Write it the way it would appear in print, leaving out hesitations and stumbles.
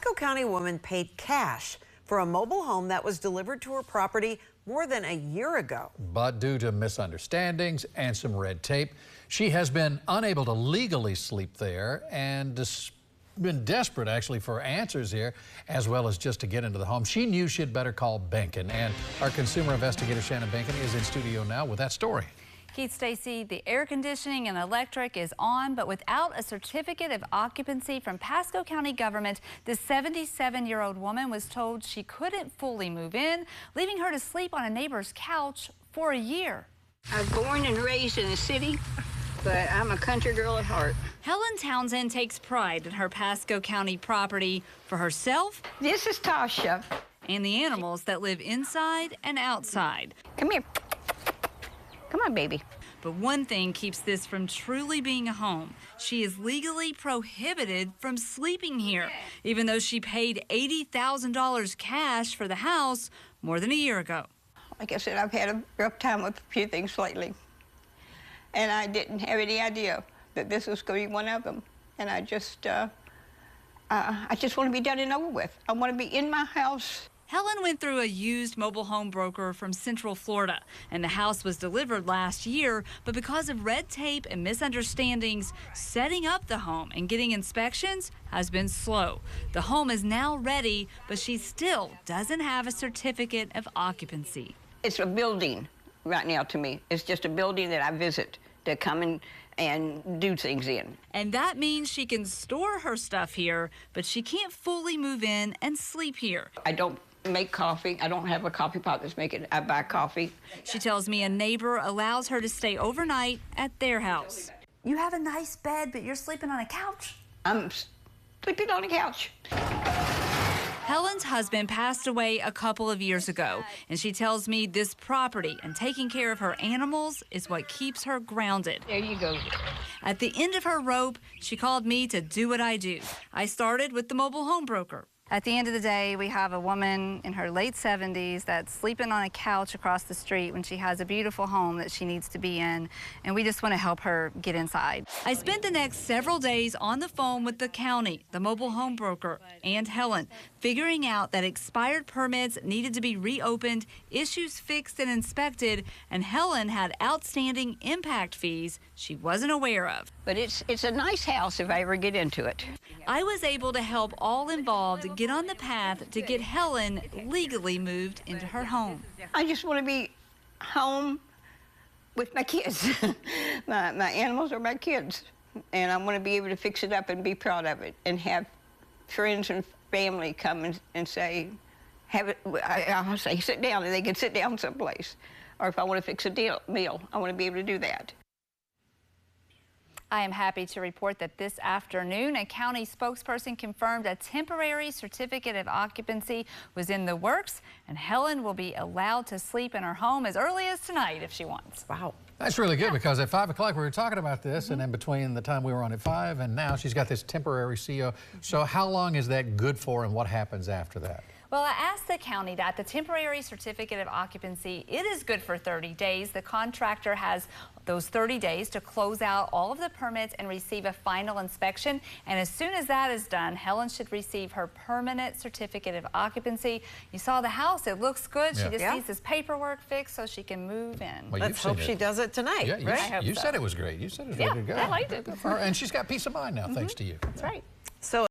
Pasco County woman paid cash for a mobile home that was delivered to her property more than a year ago. But due to misunderstandings and some red tape, she has been unable to legally sleep there and been desperate actually for answers here, as well as just to get into the home. She knew she'd better call Behnken, and our consumer investigator Shannon is in studio now with that story. Keith, Stacy, the air conditioning and electric is on, but without a certificate of occupancy from Pasco County government, this 77-year-old woman was told she couldn't fully move in, leaving her to sleep on a neighbor's couch for a year. I was born and raised in the city, but I'm a country girl at heart. Helen Townsend takes pride in her Pasco County property for herself. This is Tasha. And the animals that live inside and outside. Come here. Come on, baby. But one thing keeps this from truly being a home. She is legally prohibited from sleeping here, even though she paid $80,000 cash for the house more than a year ago. Like I said, I've had a rough time with a few things lately. And I didn't have any idea that this was going to be one of them. And I just want to be done and over with. I want to be in my house. Helen went through a used mobile home broker from Central Florida, and the house was delivered last year, but because of red tape and misunderstandings, setting up the home and getting inspections has been slow. The home is now ready, but she still doesn't have a certificate of occupancy. It's a building right now to me. It's just a building that I visit to come and do things in. And that means she can store her stuff here, but she can't fully move in and sleep here. I don't make coffee. I don't have a coffee pot that's making it. I buy coffee. She tells me a neighbor allows her to stay overnight at their house. You have a nice bed, but you're sleeping on a couch? I'm sleeping on a couch. Helen's husband passed away a couple of years ago, and she tells me this property and taking care of her animals is what keeps her grounded. There you go. At the end of her rope, she called me to do what I do. I started with the mobile home broker. At the end of the day, we have a woman in her late 70s that's sleeping on a couch across the street when she has a beautiful home that she needs to be in, and we just want to help her get inside. I spent the next several days on the phone with the county, the mobile home broker, and Helen, figuring out that expired permits needed to be reopened, issues fixed and inspected, and Helen had outstanding impact fees she wasn't aware of. But it's a nice house if I ever get into it. I was able to help all involved get on the path to get Helen legally moved into her home. I just want to be home with my kids. my animals are my kids. And I want to be able to fix it up and be proud of it and have friends and family come and say, I'll say sit down, and they can sit down someplace. Or if I want to fix a meal, I want to be able to do that. I am happy to report that this afternoon, a county spokesperson confirmed a temporary certificate of occupancy was in the works, and Helen will be allowed to sleep in her home as early as tonight if she wants. Wow. That's really good, because at 5 o'clock we were talking about this, and then between the time we were on at 5 and now she's got this temporary CO. So how long is that good for, and what happens after that? Well, I asked the county that. The temporary certificate of occupancy, it is good for 30 days. The contractor has those 30 days to close out all of the permits and receive a final inspection. And as soon as that is done, Helen should receive her permanent certificate of occupancy. You saw the house. It looks good. Yeah. She just needs this paperwork fixed so she can move in. Well, Let's hope she does it tonight, yeah, right? You said it was great. You said it was ready to go. I liked it. Good for her. And she's got peace of mind now, thanks to you. That's right. So